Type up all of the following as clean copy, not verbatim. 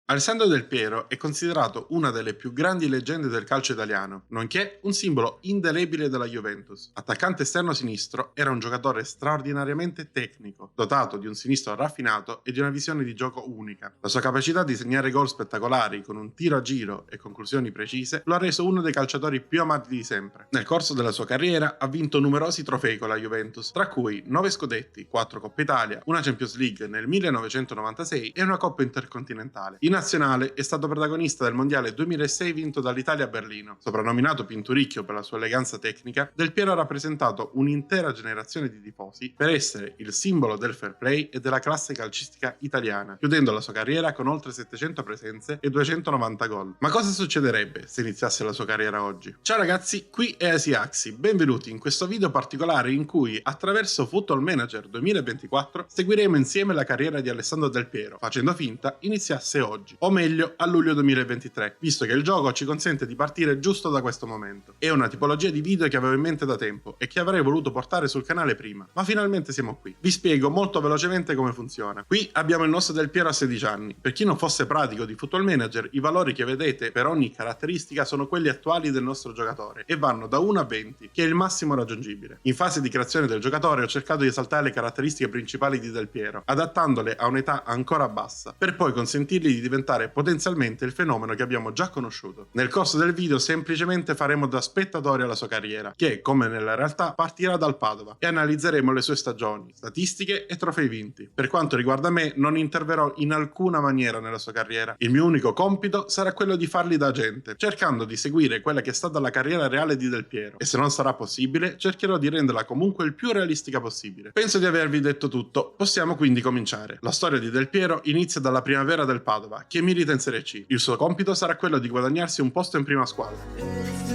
Alessandro Del Piero è considerato una delle più grandi leggende del calcio italiano, nonché un simbolo indelebile della Juventus. Attaccante esterno sinistro, era un giocatore straordinariamente tecnico, dotato di un sinistro raffinato e di una visione di gioco unica. La sua capacità di segnare gol spettacolari con un tiro a giro e conclusioni precise lo ha reso uno dei calciatori più amati di sempre. Nel corso della sua carriera ha vinto numerosi trofei con la Juventus, tra cui 9 scudetti, 4 Coppa Italia, una Champions League nel 1996 e una Coppa Intercontinentale. In nazionale è stato protagonista del Mondiale 2006 vinto dall'Italia a Berlino. Soprannominato Pinturicchio per la sua eleganza tecnica, Del Piero ha rappresentato un'intera generazione di tifosi per essere il simbolo del fair play e della classe calcistica italiana, chiudendo la sua carriera con oltre 700 presenze e 290 gol. Ma cosa succederebbe se iniziasse la sua carriera oggi? Ciao ragazzi, qui è Asiaxi, benvenuti in questo video particolare in cui attraverso Football Manager 2024 seguiremo insieme la carriera di Alessandro Del Piero, facendo finta iniziasse oggi, o meglio a luglio 2023, visto che il gioco ci consente di partire giusto da questo momento. È una tipologia di video che avevo in mente da tempo e che avrei voluto portare sul canale prima, ma finalmente siamo qui. Vi spiego molto velocemente come funziona. Qui abbiamo il nostro Del Piero a 16 anni. Per chi non fosse pratico di Football Manager, i valori che vedete per ogni caratteristica sono quelli attuali del nostro giocatore e vanno da 1 a 20, che è il massimo raggiungibile. In fase di creazione del giocatore ho cercato di esaltare le caratteristiche principali di Del Piero, adattandole a un'età ancora bassa, per poi consentirgli di diventare potenzialmente il fenomeno che abbiamo già conosciuto. Nel corso del video semplicemente faremo da spettatori alla sua carriera, che, come nella realtà, partirà dal Padova, e analizzeremo le sue stagioni, statistiche e trofei vinti. Per quanto riguarda me, non interverrò in alcuna maniera nella sua carriera. Il mio unico compito sarà quello di farli da agente, cercando di seguire quella che è stata la carriera reale di Del Piero, e se non sarà possibile, cercherò di renderla comunque il più realistica possibile. Penso di avervi detto tutto, possiamo quindi cominciare. La storia di Del Piero inizia dalla primavera del Padova, che milita in Serie C. Il suo compito sarà quello di guadagnarsi un posto in prima squadra.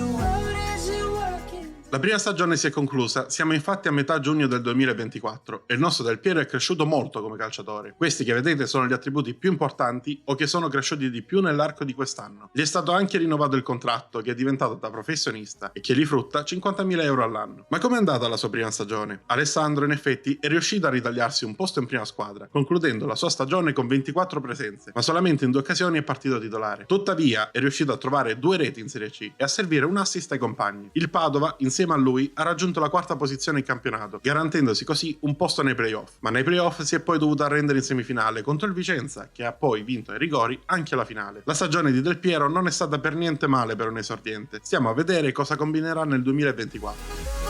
La prima stagione si è conclusa, siamo infatti a metà giugno del 2024 e il nostro Del Piero è cresciuto molto come calciatore. Questi che vedete sono gli attributi più importanti o che sono cresciuti di più nell'arco di quest'anno. Gli è stato anche rinnovato il contratto, che è diventato da professionista e che gli frutta 50.000 euro all'anno. Ma com'è andata la sua prima stagione? Alessandro in effetti è riuscito a ritagliarsi un posto in prima squadra, concludendo la sua stagione con 24 presenze, ma solamente in 2 occasioni è partito titolare. Tuttavia è riuscito a trovare 2 reti in Serie C e a servire un assist ai compagni. Il Padova, insieme a lui, ha raggiunto la 4ª posizione in campionato, garantendosi così un posto nei playoff. Ma nei playoff si è poi dovuto arrendere in semifinale contro il Vicenza, che ha poi vinto ai rigori anche la finale. La stagione di Del Piero non è stata per niente male per un esordiente. Stiamo a vedere cosa combinerà nel 2024.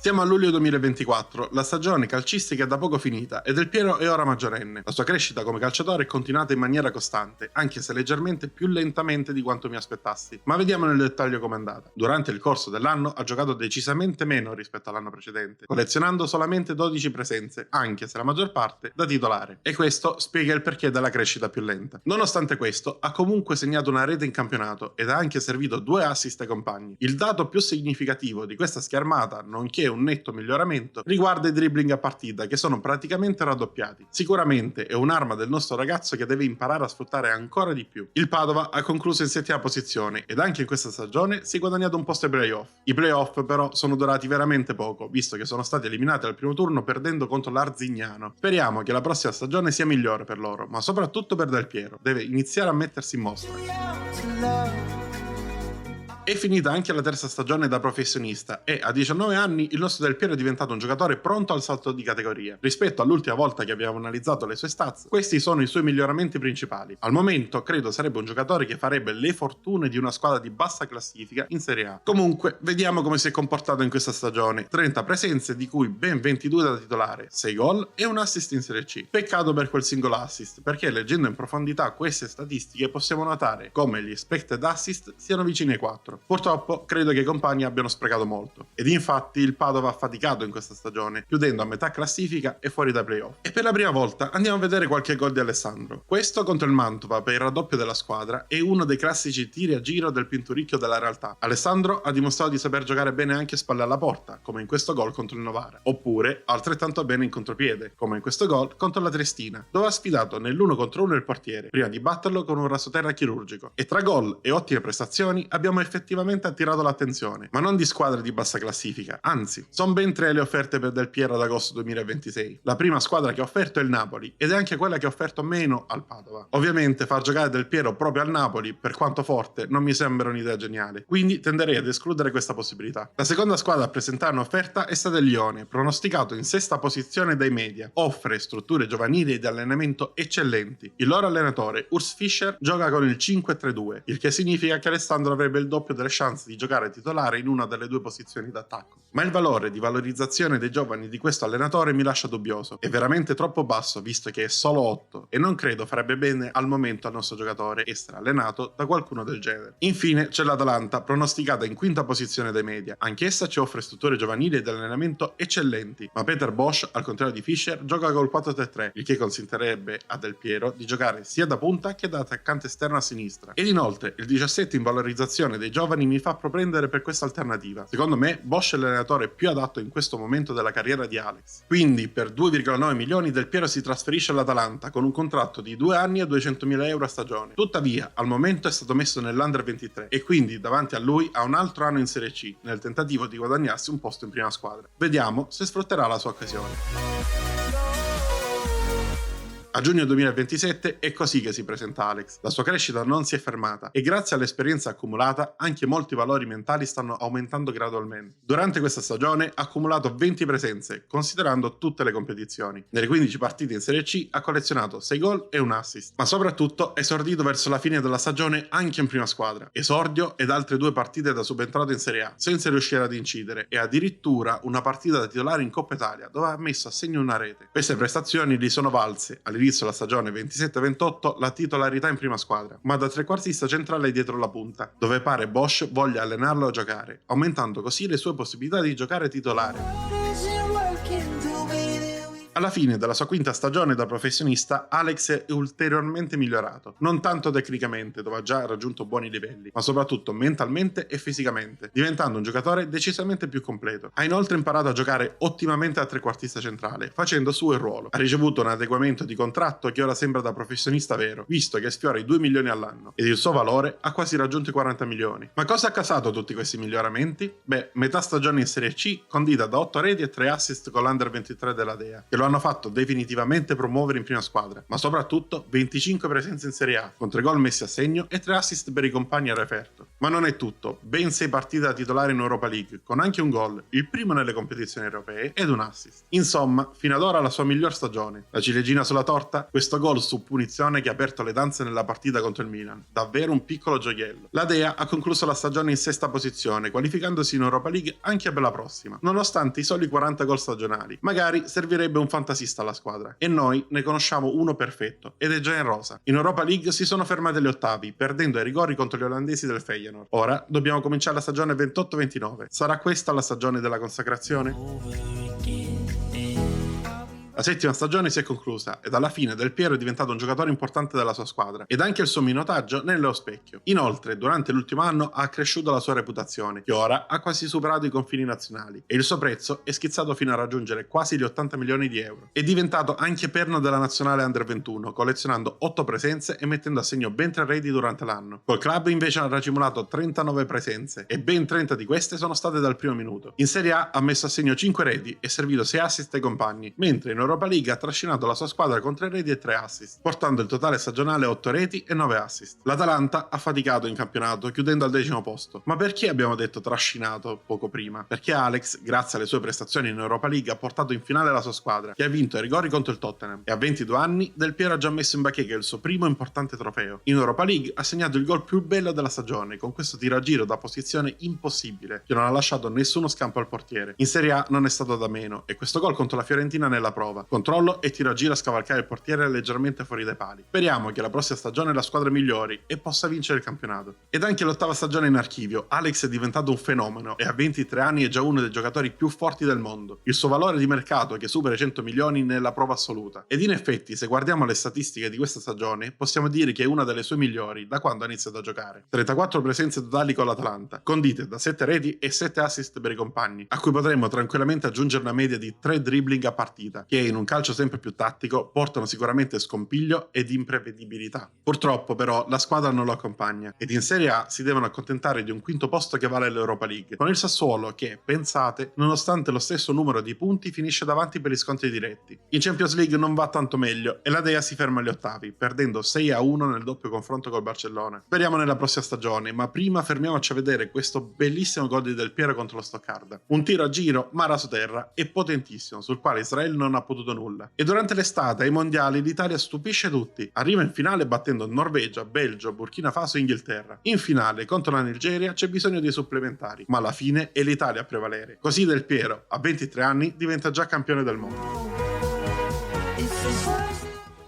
Siamo a luglio 2024, la stagione calcistica è da poco finita e Del Piero è ora maggiorenne. La sua crescita come calciatore è continuata in maniera costante, anche se leggermente più lentamente di quanto mi aspettassi. Ma vediamo nel dettaglio com'è andata. Durante il corso dell'anno ha giocato decisamente meno rispetto all'anno precedente, collezionando solamente 12 presenze, anche se la maggior parte da titolare. E questo spiega il perché della crescita più lenta. Nonostante questo, ha comunque segnato una rete in campionato ed ha anche servito 2 assist ai compagni. Il dato più significativo di questa schermata, nonché un netto miglioramento, riguarda i dribbling a partita, che sono praticamente raddoppiati. Sicuramente è un'arma del nostro ragazzo che deve imparare a sfruttare ancora di più. Il Padova ha concluso in 7ª posizione ed anche in questa stagione si è guadagnato un posto ai playoff. I playoff però sono durati veramente poco, visto che sono stati eliminati al primo turno perdendo contro l'Arzignano. Speriamo che la prossima stagione sia migliore per loro, ma soprattutto per Del Piero. Deve iniziare a mettersi in mostra. È finita anche la 3ª stagione da professionista e a 19 anni il nostro Del Piero è diventato un giocatore pronto al salto di categoria. Rispetto all'ultima volta che abbiamo analizzato le sue stats, questi sono i suoi miglioramenti principali. Al momento credo sarebbe un giocatore che farebbe le fortune di una squadra di bassa classifica in Serie A. Comunque, vediamo come si è comportato in questa stagione. 30 presenze, di cui ben 22 da titolare, 6 gol e un assist in Serie C. Peccato per quel singolo assist, perché leggendo in profondità queste statistiche possiamo notare come gli expected assist siano vicini ai 4. Purtroppo credo che i compagni abbiano sprecato molto ed infatti il Padova ha faticato in questa stagione, chiudendo a metà classifica e fuori dai playoff. E per la prima volta andiamo a vedere qualche gol di Alessandro. Questo contro il Mantova per il raddoppio della squadra è uno dei classici tiri a giro del Pinturicchio della realtà. Alessandro ha dimostrato di saper giocare bene anche spalle alla porta, come in questo gol contro il Novara, oppure altrettanto bene in contropiede, come in questo gol contro la Triestina, dove ha sfidato nell'1 contro 1 il portiere, prima di batterlo con un rasoterra chirurgico. E tra gol e ottime prestazioni abbiamo effettuato effettivamente attirato l'attenzione, ma non di squadre di bassa classifica, anzi, sono ben 3 le offerte per Del Piero ad agosto 2026. La prima squadra che ha offerto è il Napoli ed è anche quella che ha offerto meno al Padova. Ovviamente far giocare Del Piero proprio al Napoli, per quanto forte, non mi sembra un'idea geniale, quindi tenderei ad escludere questa possibilità. La seconda squadra a presentare un'offerta è stata il Lione, pronosticato in sesta posizione dai media. Offre strutture giovanili di allenamento eccellenti. Il loro allenatore, Urs Fischer, gioca con il 5-3-2, il che significa che Alessandro avrebbe il doppio delle chance di giocare titolare in una delle due posizioni d'attacco. Ma il valore di valorizzazione dei giovani di questo allenatore mi lascia dubbioso. È veramente troppo basso visto che è solo 8 e non credo farebbe bene al momento al nostro giocatore essere allenato da qualcuno del genere. Infine c'è l'Atalanta, pronosticata in quinta posizione dai media. Anch'essa ci offre strutture giovanili ed allenamento eccellenti, ma Peter Bosz, al contrario di Fischer, gioca col 4-3-3, il che consentirebbe a Del Piero di giocare sia da punta che da attaccante esterno a sinistra. Ed inoltre il 17 in valorizzazione dei giovani mi fa propendere per questa alternativa. Secondo me Bosz è l'allenatore più adatto in questo momento della carriera di Alex. Quindi per 2,9 milioni Del Piero si trasferisce all'Atalanta con un contratto di 2 anni e 200.000 euro a stagione. Tuttavia al momento è stato messo nell'Under 23 e quindi davanti a lui ha un altro anno in Serie C nel tentativo di guadagnarsi un posto in prima squadra. Vediamo se sfrutterà la sua occasione. A giugno 2027 è così che si presenta Alex. La sua crescita non si è fermata e grazie all'esperienza accumulata anche molti valori mentali stanno aumentando gradualmente. Durante questa stagione ha accumulato 20 presenze, considerando tutte le competizioni. Nelle 15 partite in Serie C ha collezionato 6 gol e un assist, ma soprattutto esordito verso la fine della stagione anche in prima squadra. Esordio ed altre 2 partite da subentrato in Serie A, senza riuscire ad incidere, e addirittura una partita da titolare in Coppa Italia, dove ha messo a segno una rete. Queste prestazioni gli sono valse, all'inizio della stagione 27-28, la titolarità in prima squadra, ma da trequartista centrale dietro la punta, dove pare Bosz voglia allenarlo a giocare, aumentando così le sue possibilità di giocare titolare. Alla fine della sua quinta stagione da professionista, Alex è ulteriormente migliorato, non tanto tecnicamente, dove ha già raggiunto buoni livelli, ma soprattutto mentalmente e fisicamente, diventando un giocatore decisamente più completo. Ha inoltre imparato a giocare ottimamente a trequartista centrale, facendo suo il ruolo. Ha ricevuto un adeguamento di contratto che ora sembra da professionista vero, visto che sfiora i 2 milioni all'anno, ed il suo valore ha quasi raggiunto i 40 milioni. Ma cosa ha causato tutti questi miglioramenti? Beh, metà stagione in Serie C, condita da 8 reti e 3 assist con l'Under 23 della Dea, che lo hanno fatto definitivamente promuovere in prima squadra, ma soprattutto 25 presenze in Serie A, con 3 gol messi a segno e 3 assist per i compagni a referto. Ma non è tutto, ben 6 partite da titolare in Europa League, con anche un gol, il primo nelle competizioni europee, ed un assist. Insomma, fino ad ora la sua miglior stagione. La ciliegina sulla torta? Questo gol su punizione che ha aperto le danze nella partita contro il Milan. Davvero un piccolo gioiello. La Dea ha concluso la stagione in sesta posizione, qualificandosi in Europa League anche per la prossima, nonostante i soli 40 gol stagionali. Magari servirebbe un fantasista alla squadra, e noi ne conosciamo uno perfetto, ed è già in rosa. In Europa League si sono fermati agli ottavi, perdendo ai rigori contro gli olandesi del Feyenoord. Ora dobbiamo cominciare la stagione 28-29. Sarà questa la stagione della consacrazione? La settima stagione si è conclusa ed alla fine Del Piero è diventato un giocatore importante della sua squadra ed anche il suo minutaggio nello specchio. Inoltre, durante l'ultimo anno ha accresciuto la sua reputazione, che ora ha quasi superato i confini nazionali, e il suo prezzo è schizzato fino a raggiungere quasi gli 80 milioni di euro. È diventato anche perno della nazionale Under 21, collezionando 8 presenze e mettendo a segno ben 3 reti durante l'anno. Col club invece ha racimolato 39 presenze e ben 30 di queste sono state dal primo minuto. In Serie A ha messo a segno 5 reti e servito 6 assist ai compagni, mentre in Europa League ha trascinato la sua squadra con 3 reti e 3 assist, portando il totale stagionale a 8 reti e 9 assist. L'Atalanta ha faticato in campionato, chiudendo al 10° posto. Ma perché abbiamo detto trascinato poco prima? Perché Alex, grazie alle sue prestazioni in Europa League, ha portato in finale la sua squadra, che ha vinto ai rigori contro il Tottenham. E a 22 anni Del Piero ha già messo in bacheca il suo primo importante trofeo. In Europa League ha segnato il gol più bello della stagione, con questo tiro a giro da posizione impossibile, che non ha lasciato nessuno scampo al portiere. In Serie A non è stato da meno, e questo gol contro la Fiorentina nella prova. Controllo e tiro a giro a scavalcare il portiere leggermente fuori dai pali. Speriamo che la prossima stagione la squadra migliori e possa vincere il campionato. Ed anche l'ottava stagione in archivio, Alex è diventato un fenomeno e a 23 anni è già uno dei giocatori più forti del mondo. Il suo valore di mercato è che supera i 100 milioni nella prova assoluta. Ed in effetti, se guardiamo le statistiche di questa stagione, possiamo dire che è una delle sue migliori da quando ha iniziato a giocare. 34 presenze totali con l'Atalanta, condite da 7 reti e 7 assist per i compagni, a cui potremmo tranquillamente aggiungere una media di 3 dribbling a partita, che in un calcio sempre più tattico portano sicuramente scompiglio ed imprevedibilità. Purtroppo però la squadra non lo accompagna ed in Serie A si devono accontentare di un quinto posto che vale l'Europa League, con il Sassuolo che, pensate, nonostante lo stesso numero di punti finisce davanti per gli scontri diretti. In Champions League non va tanto meglio e la Dea si ferma agli ottavi, perdendo 6-1 nel doppio confronto col Barcellona. Speriamo nella prossima stagione, ma prima fermiamoci a vedere questo bellissimo gol di Del Piero contro lo Stoccarda. Un tiro a giro, ma raso terra e potentissimo, sul quale Israele non ha potuto nulla. E durante l'estate ai mondiali l'Italia stupisce tutti. Arriva in finale battendo Norvegia, Belgio, Burkina Faso e Inghilterra. In finale contro la Nigeria c'è bisogno di supplementari, ma alla fine è l'Italia a prevalere. Così Del Piero, a 23 anni, diventa già campione del mondo.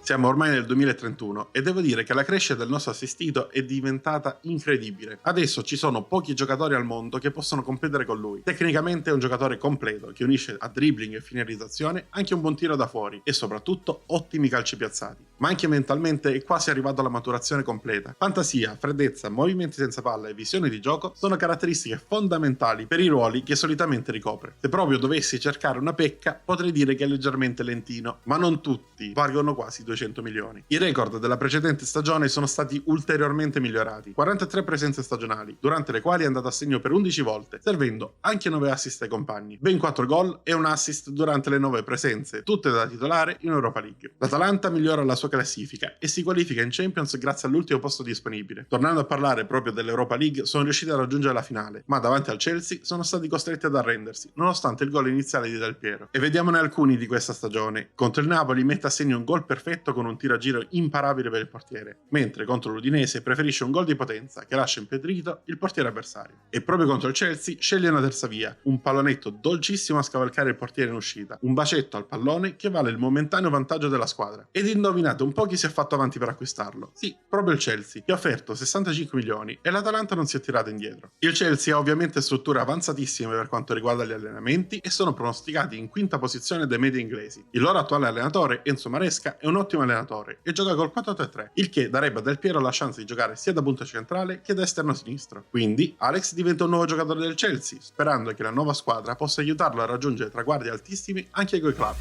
Siamo ormai nel 2031 e devo dire che la crescita del nostro assistito è diventata incredibile. Adesso ci sono pochi giocatori al mondo che possono competere con lui. Tecnicamente è un giocatore completo che unisce a dribbling e finalizzazione anche un buon tiro da fuori e soprattutto ottimi calci piazzati. Ma anche mentalmente è quasi arrivato alla maturazione completa. Fantasia, freddezza, movimenti senza palla e visione di gioco sono caratteristiche fondamentali per i ruoli che solitamente ricopre. Se proprio dovessi cercare una pecca, potrei dire che è leggermente lentino, ma non tutti valgono quasi 200 milioni. I record della precedente stagione sono stati ulteriormente migliorati. 43 presenze stagionali, durante le quali è andato a segno per 11 volte, servendo anche 9 assist ai compagni, ben 4 gol e un assist durante le 9 presenze, tutte da titolare in Europa League. L'Atalanta migliora la sua classifica e si qualifica in Champions grazie all'ultimo posto disponibile. Tornando a parlare proprio dell'Europa League, sono riusciti a raggiungere la finale, ma davanti al Chelsea sono stati costretti ad arrendersi, nonostante il gol iniziale di Del Piero. E vediamone alcuni di questa stagione. Contro il Napoli mette a segno un gol perfetto con un tiro a giro imparabile per il portiere, mentre contro l'Udinese preferisce un gol di potenza che lascia impedrito il portiere avversario. E proprio contro il Chelsea sceglie una terza via, un pallonetto dolcissimo a scavalcare il portiere in uscita, un bacetto al pallone che vale il momentaneo vantaggio della squadra. Ed indovinate un po' chi si è fatto avanti per acquistarlo. Sì, proprio il Chelsea, che ha offerto 65 milioni e l'Atalanta non si è tirata indietro. Il Chelsea ha ovviamente strutture avanzatissime per quanto riguarda gli allenamenti e sono pronosticati in quinta posizione dai media inglesi. Il loro attuale allenatore, Enzo Maresca, è un ottimo allenatore e gioca col 4-3-3, il che darebbe a Del Piero la chance di giocare sia da punta centrale che da esterno sinistro. Quindi Alex diventa un nuovo giocatore del Chelsea, sperando che la nuova squadra possa aiutarlo a raggiungere traguardi altissimi anche coi club.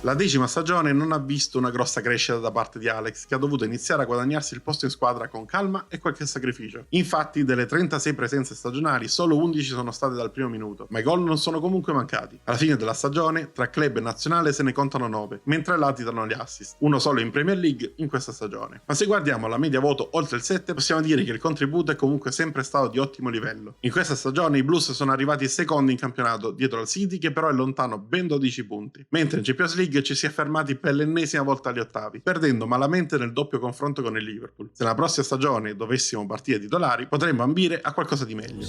La 10ª stagione non ha visto una grossa crescita da parte di Alex, che ha dovuto iniziare a guadagnarsi il posto in squadra con calma e qualche sacrificio. Infatti, delle 36 presenze stagionali, solo 11 sono state dal primo minuto, ma i gol non sono comunque mancati. Alla fine della stagione, tra club e nazionale se ne contano 9, mentre latitano gli assist, uno solo in Premier League in questa stagione. Ma se guardiamo la media voto oltre il 7, possiamo dire che il contributo è comunque sempre stato di ottimo livello. In questa stagione i Blues sono arrivati secondi in campionato, dietro al City che però è lontano ben 12 punti, mentre in Champions League ci si è fermati per l'ennesima volta agli ottavi, perdendo malamente nel doppio confronto con il Liverpool. Se la prossima stagione dovessimo partire titolari, potremmo ambire a qualcosa di meglio.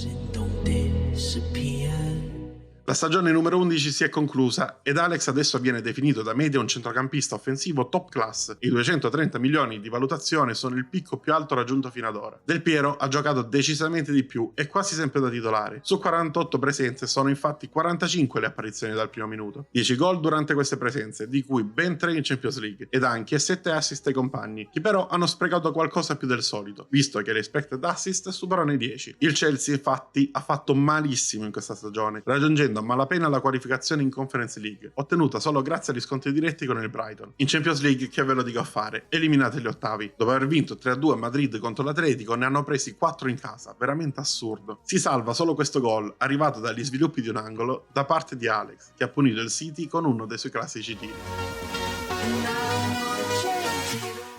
La stagione numero 11 si è conclusa ed Alex adesso viene definito da media un centrocampista offensivo top class. I 230 milioni di valutazione sono il picco più alto raggiunto fino ad ora. Del Piero ha giocato decisamente di più e quasi sempre da titolare. Su 48 presenze sono infatti 45 le apparizioni dal primo minuto. 10 gol durante queste presenze, di cui ben 3 in Champions League, ed anche 7 assist ai compagni, che però hanno sprecato qualcosa più del solito, visto che le expected assist superano i 10. Il Chelsea infatti ha fatto malissimo in questa stagione, raggiungendo a malapena la qualificazione in Conference League, ottenuta solo grazie agli scontri diretti con il Brighton. In Champions League che ve lo dico a fare, eliminate gli ottavi. Dopo aver vinto 3-2 a Madrid contro l'Atletico ne hanno presi 4 in casa, veramente assurdo. Si salva solo questo gol, arrivato dagli sviluppi di un angolo, da parte di Alex, che ha punito il City con uno dei suoi classici tiri.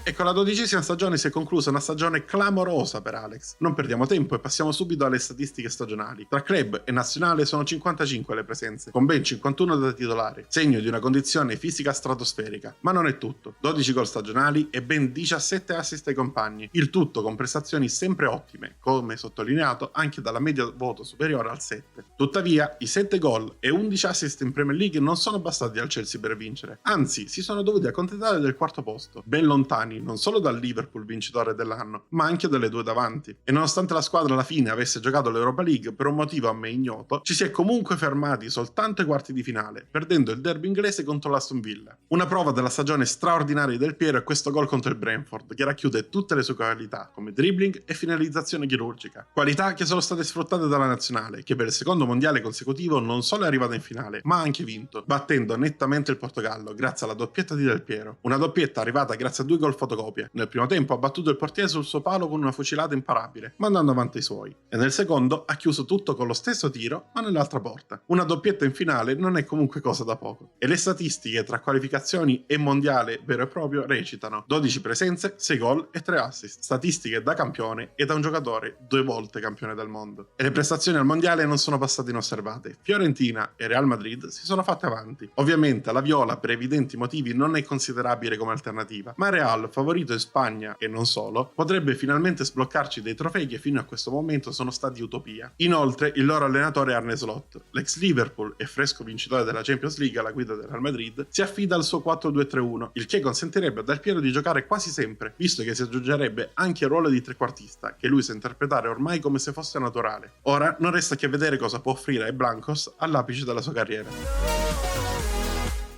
E con la 12ª stagione si è conclusa una stagione clamorosa per Alex. Non perdiamo tempo e passiamo subito alle statistiche stagionali. Tra club e nazionale sono 55 le presenze, con ben 51 da titolare, segno di una condizione fisica stratosferica. Ma non è tutto. 12 gol stagionali e ben 17 assist ai compagni, il tutto con prestazioni sempre ottime, come sottolineato anche dalla media voto superiore al 7. Tuttavia, i 7 gol e 11 assist in Premier League non sono bastati al Chelsea per vincere, anzi si sono dovuti accontentare del quarto posto, ben lontani lontani non solo dal Liverpool vincitore dell'anno, ma anche dalle due davanti. E nonostante la squadra alla fine avesse giocato l'Europa League per un motivo a me ignoto, ci si è comunque fermati soltanto ai quarti di finale, perdendo il derby inglese contro l'Aston Villa. Una prova della stagione straordinaria di Del Piero è questo gol contro il Brentford, che racchiude tutte le sue qualità, come dribbling e finalizzazione chirurgica. Qualità che sono state sfruttate dalla nazionale, che per il secondo mondiale consecutivo non solo è arrivata in finale, ma ha anche vinto, battendo nettamente il Portogallo grazie alla doppietta di Del Piero. Una doppietta arrivata grazie a 2 gol fotocopie. Nel primo tempo ha battuto il portiere sul suo palo con una fucilata imparabile, mandando avanti i suoi. E nel secondo ha chiuso tutto con lo stesso tiro, ma nell'altra porta. Una doppietta in finale non è comunque cosa da poco. E le statistiche tra qualificazioni e mondiale vero e proprio recitano: 12 presenze, 6 gol e 3 assist. Statistiche da campione e da un giocatore 2 volte campione del mondo. E le prestazioni al mondiale non sono passate inosservate. Fiorentina e Real Madrid si sono fatte avanti. Ovviamente la Viola per evidenti motivi non è considerabile come alternativa, ma Real, favorito in Spagna e non solo, potrebbe finalmente sbloccarci dei trofei che fino a questo momento sono stati utopia. Inoltre il loro allenatore Arne Slot, l'ex Liverpool e fresco vincitore della Champions League alla guida del Real Madrid, si affida al suo 4-2-3-1, il che consentirebbe a Del Piero di giocare quasi sempre, visto che si aggiungerebbe anche il ruolo di trequartista, che lui sa interpretare ormai come se fosse naturale. Ora non resta che vedere cosa può offrire ai Blancos all'apice della sua carriera.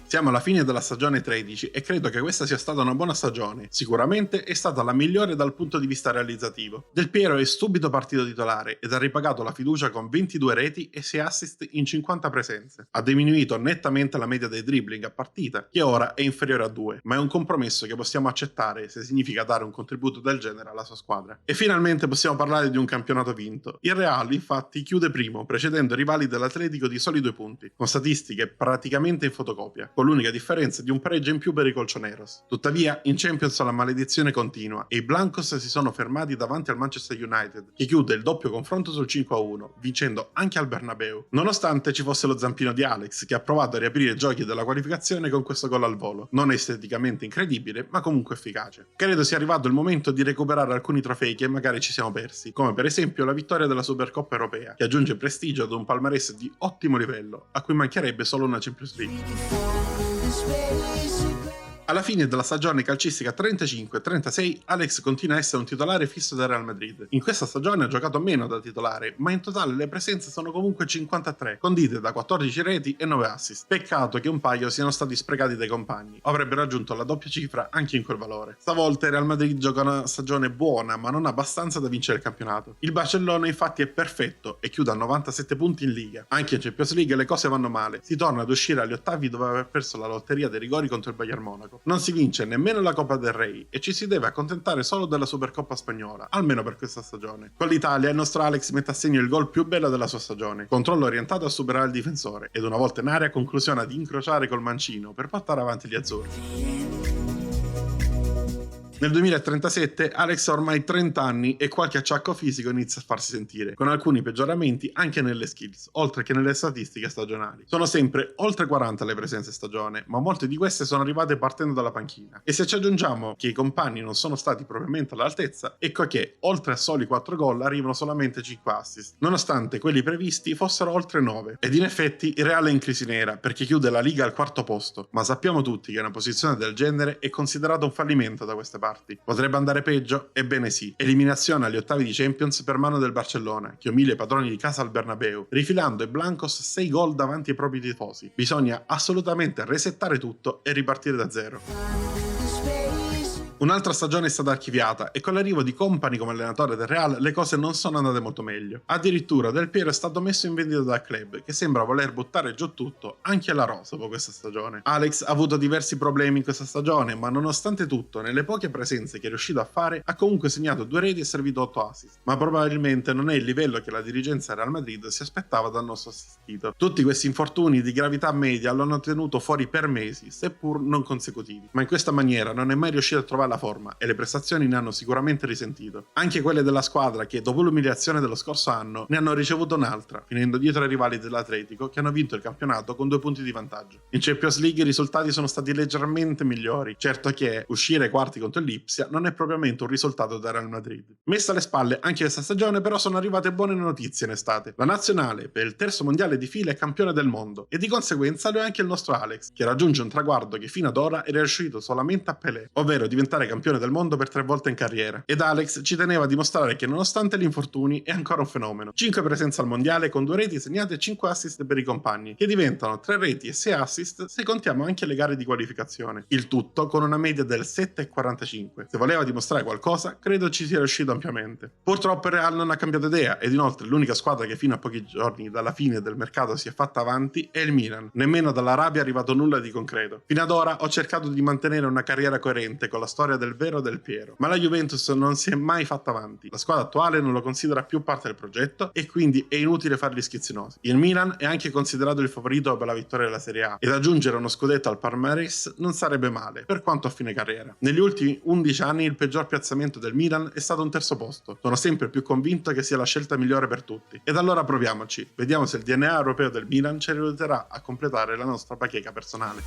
Siamo alla fine della stagione 13 e credo che questa sia stata una buona stagione. Sicuramente è stata la migliore dal punto di vista realizzativo. Del Piero è subito partito titolare ed ha ripagato la fiducia con 22 reti e 6 assist in 50 presenze. Ha diminuito nettamente la media dei dribbling a partita, che ora è inferiore a 2, ma è un compromesso che possiamo accettare se significa dare un contributo del genere alla sua squadra. E finalmente possiamo parlare di un campionato vinto. Il Real infatti chiude primo, precedendo i rivali dell'Atletico di soli 2 punti, con statistiche praticamente in fotocopia, con l'unica differenza di un pareggio in più per i colchoneros. Tuttavia, in Champions la maledizione continua e i Blancos si sono fermati davanti al Manchester United, che chiude il doppio confronto sul 5-1, vincendo anche al Bernabeu, nonostante ci fosse lo zampino di Alex, che ha provato a riaprire i giochi della qualificazione con questo gol al volo, non esteticamente incredibile, ma comunque efficace. Credo sia arrivato il momento di recuperare alcuni trofei che magari ci siamo persi, come per esempio la vittoria della Supercoppa europea, che aggiunge prestigio ad un palmarès di ottimo livello, a cui mancherebbe solo una Champions League. Alla fine della stagione calcistica 35-36, Alex continua a essere un titolare fisso del Real Madrid. In questa stagione ha giocato meno da titolare, ma in totale le presenze sono comunque 53, condite da 14 reti e 9 assist. Peccato che un paio siano stati sprecati dai compagni, avrebbe raggiunto la doppia cifra anche in quel valore. Stavolta il Real Madrid gioca una stagione buona, ma non abbastanza da vincere il campionato. Il Barcellona infatti è perfetto e chiude a 97 punti in Liga. Anche in Champions League le cose vanno male, si torna ad uscire agli ottavi dopo aver perso la lotteria dei rigori contro il Bayern Monaco. Non si vince nemmeno la Coppa del Re e ci si deve accontentare solo della Supercoppa spagnola, almeno per questa stagione. Con l'Italia il nostro Alex mette a segno il gol più bello della sua stagione, controllo orientato a superare il difensore ed una volta in area conclusione ad incrociare col mancino per portare avanti gli azzurri. Nel 2037 Alex ha ormai 30 anni e qualche acciacco fisico inizia a farsi sentire, con alcuni peggioramenti anche nelle skills, oltre che nelle statistiche stagionali. Sono sempre oltre 40 le presenze stagione, ma molte di queste sono arrivate partendo dalla panchina. E se ci aggiungiamo che i compagni non sono stati propriamente all'altezza, ecco che, oltre a soli 4 gol, arrivano solamente 5 assist, nonostante quelli previsti fossero oltre 9. Ed in effetti il Real è in crisi nera, perché chiude la Liga al 4º posto, ma sappiamo tutti che una posizione del genere è considerata un fallimento da queste parti. Potrebbe andare peggio? Ebbene sì. Eliminazione agli ottavi di Champions per mano del Barcellona, che umilia i padroni di casa al Bernabeu, rifilando ai Blancos 6 gol davanti ai propri tifosi. Bisogna assolutamente resettare tutto e ripartire da zero. Un'altra stagione è stata archiviata e con l'arrivo di Kompany come allenatore del Real le cose non sono andate molto meglio. Addirittura Del Piero è stato messo in vendita dal club, che sembra voler buttare giù tutto, anche la rosa dopo questa stagione. Alex ha avuto diversi problemi in questa stagione, ma nonostante tutto, nelle poche presenze che è riuscito a fare, ha comunque segnato 2 reti e servito 8 assist. Ma probabilmente non è il livello che la dirigenza Real Madrid si aspettava dal nostro assistito. Tutti questi infortuni di gravità media lo hanno tenuto fuori per mesi, seppur non consecutivi. Ma in questa maniera non è mai riuscito a trovare la forma e le prestazioni ne hanno sicuramente risentito. Anche quelle della squadra che dopo l'umiliazione dello scorso anno ne hanno ricevuto un'altra, finendo dietro ai rivali dell'Atletico che hanno vinto il campionato con 2 punti di vantaggio. In Champions League i risultati sono stati leggermente migliori, certo che uscire ai quarti contro il Lipsia non è propriamente un risultato da Real Madrid. Messa alle spalle anche questa stagione però sono arrivate buone notizie in estate. La nazionale per il 3º mondiale di fila è campione del mondo e di conseguenza lo è anche il nostro Alex, che raggiunge un traguardo che fino ad ora era riuscito solamente a Pelé, ovvero diventare diventare campione del mondo per 3 volte in carriera. Ed Alex ci teneva a dimostrare che nonostante gli infortuni è ancora un fenomeno. 5 presenze al mondiale con 2 reti segnate e 5 assist per i compagni, che diventano 3 reti e 6 assist se contiamo anche le gare di qualificazione. Il tutto con una media del 7,45. Se voleva dimostrare qualcosa, credo ci sia riuscito ampiamente. Purtroppo il Real non ha cambiato idea ed inoltre l'unica squadra che fino a pochi giorni dalla fine del mercato si è fatta avanti è il Milan. Nemmeno dall'Arabia è arrivato nulla di concreto. Fino ad ora ho cercato di mantenere una carriera coerente con la storia del vero Del Piero, ma la Juventus non si è mai fatta avanti. La squadra attuale non lo considera più parte del progetto e quindi è inutile fargli schizzinosi. Il Milan è anche considerato il favorito per la vittoria della Serie A ed aggiungere uno scudetto al palmarès non sarebbe male, per quanto a fine carriera. Negli ultimi 11 anni il peggior piazzamento del Milan è stato un terzo posto. Sono sempre più convinto che sia la scelta migliore per tutti. Ed allora proviamoci, vediamo se il DNA europeo del Milan ci aiuterà a completare la nostra bacheca personale.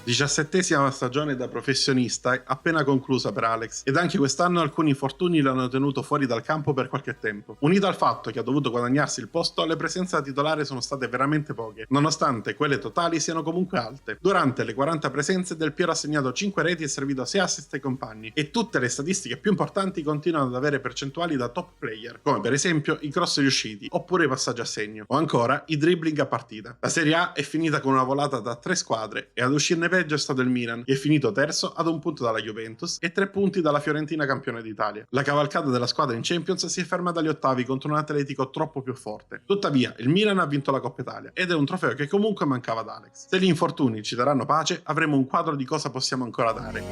17ª stagione da professionista appena conclusa per Alex ed anche quest'anno alcuni infortuni l'hanno tenuto fuori dal campo per qualche tempo. Unito al fatto che ha dovuto guadagnarsi il posto, le presenze da titolare sono state veramente poche, nonostante quelle totali siano comunque alte. Durante le 40 presenze Del Piero ha segnato 5 reti e servito 6 assist ai compagni e tutte le statistiche più importanti continuano ad avere percentuali da top player, come per esempio i cross riusciti oppure i passaggi a segno o ancora i dribbling a partita. La Serie A è finita con una volata da 3 squadre e ad uscirne peggio è stato il Milan, che è finito terzo ad 1 punto dalla Juventus e 3 punti dalla Fiorentina campione d'Italia. La cavalcata della squadra in Champions si è fermata agli ottavi contro un Atletico troppo più forte. Tuttavia, il Milan ha vinto la Coppa Italia ed è un trofeo che comunque mancava ad Alex. Se gli infortuni ci daranno pace, avremo un quadro di cosa possiamo ancora dare.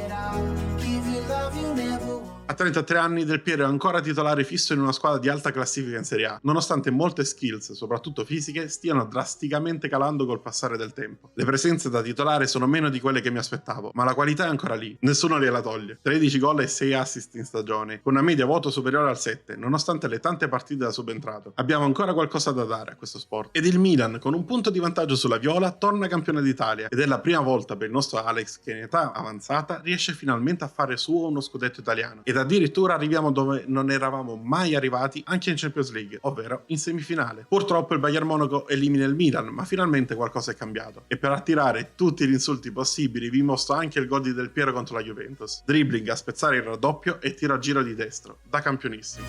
A 33 anni Del Piero è ancora titolare fisso in una squadra di alta classifica in Serie A, nonostante molte skills, soprattutto fisiche, stiano drasticamente calando col passare del tempo. Le presenze da titolare sono meno di quelle che mi aspettavo, ma la qualità è ancora lì, nessuno gliela toglie. 13 gol e 6 assist in stagione, con una media voto superiore al 7, nonostante le tante partite da subentrato. Abbiamo ancora qualcosa da dare a questo sport. Ed il Milan, con un punto di vantaggio sulla Viola, torna campione d'Italia, ed è la prima volta per il nostro Alex che in età avanzata riesce finalmente a fare suo uno scudetto italiano. Ed addirittura arriviamo dove non eravamo mai arrivati anche in Champions League, ovvero in semifinale. Purtroppo il Bayern Monaco elimina il Milan, ma finalmente qualcosa è cambiato. E per attirare tutti gli insulti possibili vi mostro anche il gol di Del Piero contro la Juventus. Dribbling a spezzare il raddoppio e tiro a giro di destro, da campionissimo.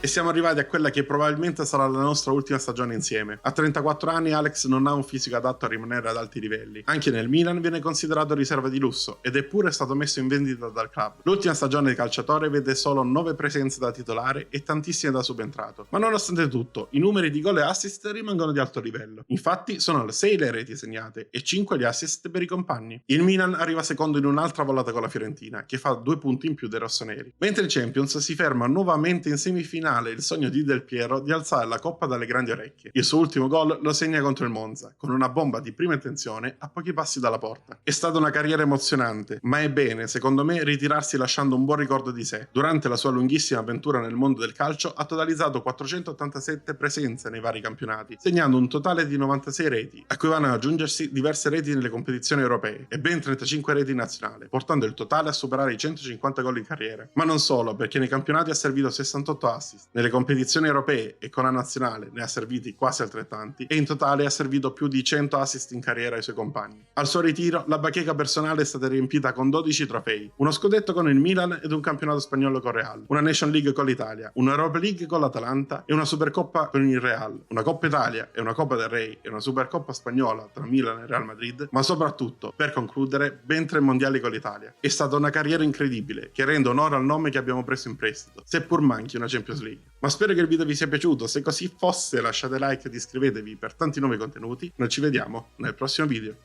E siamo arrivati a quella che probabilmente sarà la nostra ultima stagione insieme. A 34 anni Alex non ha un fisico adatto a rimanere ad alti livelli. Anche nel Milan viene considerato riserva di lusso ed è pure stato messo in vendita dal club. L'ultima stagione di calciatore vede solo 9 presenze da titolare e tantissime da subentrato. Ma nonostante tutto, i numeri di gol e assist rimangono di alto livello. Infatti sono 6 le reti segnate e 5 gli assist per i compagni. Il Milan arriva secondo in un'altra volata con la Fiorentina, che fa 2 punti in più dei rossoneri. Mentre in Champions si ferma nuovamente in semifinale il sogno di Del Piero di alzare la coppa dalle grandi orecchie. Il suo ultimo gol lo segna contro il Monza, con una bomba di prima intenzione a pochi passi dalla porta. È stata una carriera emozionante, ma è bene, secondo me, ritirarsi lasciando un buon ricordo di sé. Durante la sua lunghissima avventura nel mondo del calcio ha totalizzato 487 presenze nei vari campionati, segnando un totale di 96 reti, a cui vanno ad aggiungersi diverse reti nelle competizioni europee e ben 35 reti in nazionale, portando il totale a superare i 150 gol in carriera. Ma non solo, perché nei campionati ha servito 68 assist. Nelle competizioni europee e con la nazionale ne ha serviti quasi altrettanti e in totale ha servito più di 100 assist in carriera ai suoi compagni. Al suo ritiro la bacheca personale è stata riempita con 12 trofei, uno scudetto con il Milan ed un campionato spagnolo con Real, una Nation League con l'Italia, una Europa League con l'Atalanta e una Supercoppa con il Real, una Coppa Italia e una Coppa del Re e una Supercoppa spagnola tra Milan e Real Madrid, ma soprattutto, per concludere, ben 3 mondiali con l'Italia. È stata una carriera incredibile che rende onore al nome che abbiamo preso in prestito, seppur manchi una Champions League. Ma spero che il video vi sia piaciuto, se così fosse lasciate like ed iscrivetevi per tanti nuovi contenuti, noi ci vediamo nel prossimo video.